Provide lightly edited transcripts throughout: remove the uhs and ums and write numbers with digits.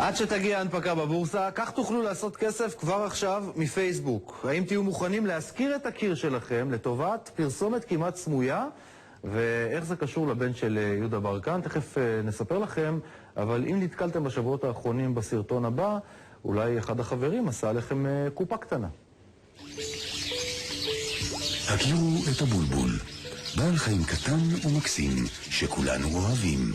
עד שתגיע ההנפקה בבורסה, כך תוכלו לעשות כסף כבר עכשיו מפייסבוק. האם תהיו מוכנים להזכיר את הקיר שלכם לטובת פרסומת כמעט סמויה? ואיך זה קשור לבן של יהודה ברקן? תכף נספר לכם, אבל אם נתקלתם בשבועות האחרונים בסרטון הבא, אולי אחד החברים עשה לכם קופה קטנה. הכירו את הבולבול, בעל חיים קטן ומקסים שכולנו אוהבים.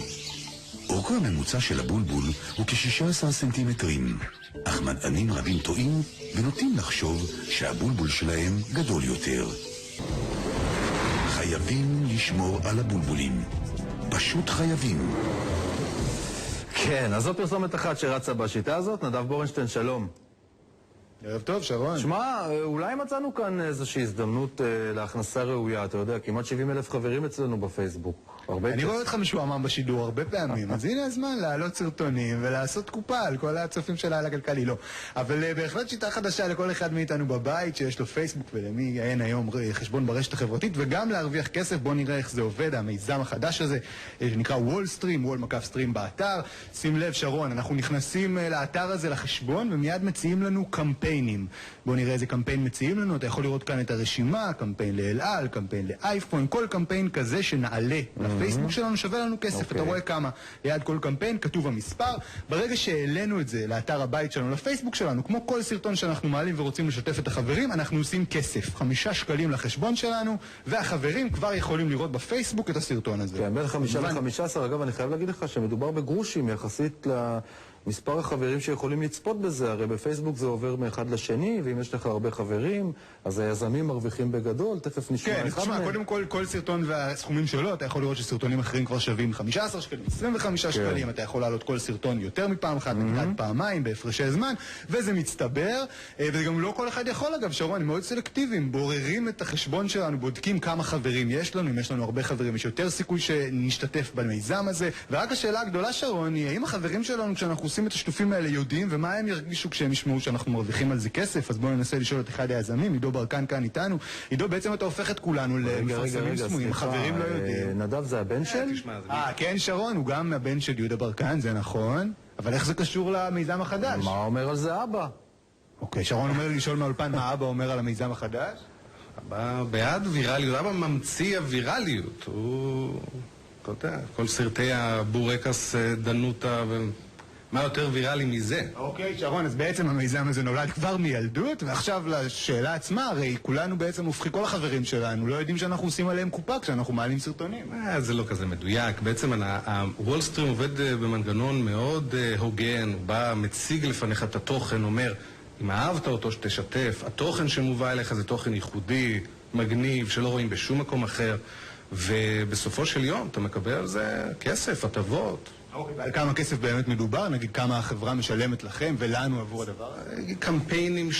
אורכו הממוצע של הבולבול הוא כ-16 סנטימטרים, אך מדענים רבים טועים ונוטים לחשוב שהבולבול שלהם גדול יותר. חייבים לשמור על הבולבולים. פשוט חייבים. כן, אז זו פרסומת אחת שרצה בשיטה הזאת. נדב בורנשטיין, שלום. ערב טוב, שרון. שמע, אולי מצאנו כאן איזושהי הזדמנות להכנסה ראויה, אתה יודע, כמעט 70,000 חברים אצלנו בפייסבוק. אני רואה אותך משועמם בשידור הרבה פעמים, אז הנה הזמן להעלות סרטונים ולעשות קופה על כל הצופים של העל הכלכלי, לא. אבל בהחלט שיטה חדשה לכל אחד מאיתנו בבית שיש לו פייסבוק ולמי אין היום חשבון ברשת החברתית, וגם להרוויח כסף. בוא נראה איך זה עובד, המיזם החדש הזה, שנקרא וולסטרים, וול-סטרים באתר. שים לב, שרון, אנחנו נכנסים לאתר הזה לחשבון ומייד מציעים לנו קמפיינים. בוא נראה איזה קמפיין מציעים לנו. אתה יכול לראות כאן את הרשימה, קמפיין לאל-על, קמפיין לאייפון, כל קמפיין כזה שנעלה לפייסבוק שלנו שווה לנו כסף. אתה רואה כמה ליד כל קמפיין כתוב המספר. ברגע שהעלינו את זה לאתר הבית שלנו, לפייסבוק שלנו, כמו כל סרטון שאנחנו מעלים ורוצים לשתף את החברים, אנחנו עושים כסף, 5 שקלים לחשבון שלנו, והחברים כבר יכולים לראות בפייסבוק את הסרטון הזה. כן, בין 5 ל-15, אגב, אני חייב להגיד לך שמדובר בגרושים יחסית מספר החברים שיכולים לצפות בזה. הרי בפייסבוק זה עובר מאחד לשני, ואם יש לך הרבה חברים, אז היזמים מרוויחים בגדול. תכף נשמע כן, אחד מהם. קודם כל סרטון והסכומים שלו, אתה יכול לראות שסרטונים אחרים כבר שווים 15 שקלים, 25 שקלים, אתה יכול לעלות כל סרטון יותר מפעם אחת, נקראת פעמיים, בהפרשי זמן, וזה מצטבר, וזה גם לא כל אחד יכול, אגב, שרון, הם מאוד סלקטיביים, בוררים את החשבון שלנו, בודקים כמה חברים יש לנו, אם יש לנו הרבה חברים, יש יותר סיכוי שנשתתף במיזם הזה, ורק השאלה הגדולה, שרון, היא האם החברים שלנו, כשאנחנו עושים את השותפים האלה, יודעים ומה הם ירגישו כשהם ישמעו שאנחנו מרוויחים על זה כסף? אז בואו ננסה לשאול את אחד היזמים, עידו ברקן כאן איתנו. עידו, בעצם אתה הופך את כולנו למפרסמים סמויים, חברים לא יודעים. נדב זה הבן של? כן, שרון, הוא גם הבן של יהודה ברקן, זה נכון, אבל איך זה קשור למיזם החדש? מה אומר על זה אבא? אוקיי, שרון אומר לי לשאול מהאולפן מה אבא אומר על המיזם החדש? אבא בעד ויראליות, אבא ממציא הוויראליות, הוא, אתה יודע, כל סרטי הבורקס דנוטה מה יותר ויראלי מזה? אוקיי, שרון, אז בעצם המיזם הזה נולד כבר מילדות, ועכשיו לשאלה עצמה, הרי כולנו בעצם הופכים, כל החברים שלנו לא יודעים שאנחנו עושים עליהם קופה כשאנחנו מעלים סרטונים. זה לא כזה מדויק. בעצם הוולסטרים עובד במנגנון מאוד הוגן, הוא בא, מציג לפניך את התוכן, אומר, אם אהבת אותו שתשתף, התוכן שמובא אליך זה תוכן ייחודי, מגניב, שלא רואים בשום מקום אחר, ובסופו של יום אתה מקבל על זה כסף, הטבות. אוקיי, ועל כמה כסף באמת מדובר? נגיד כמה החברה משלמת לכם ולנו עבור הדבר הזה? קמפיינים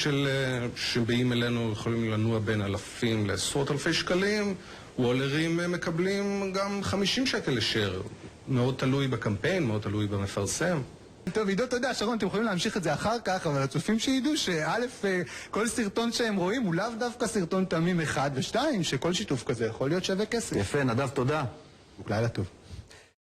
שבאים אלינו יכולים לנוע בין אלפים לעשרות אלפי שקלים, וולרים מקבלים גם 50 שקל לשיר. מאוד תלוי בקמפיין, מאוד תלוי במפרסם. טוב, עידו, אתה יודע, שרון, אתם יכולים להמשיך את זה אחר כך, אבל הצופים שידעו שא', כל סרטון שהם רואים הוא לאו דווקא סרטון תמים אחד, ושתיים, שכל שיתוף כזה יכול להיות שווה כסף. יפה, נדב, תודה. לילה טוב.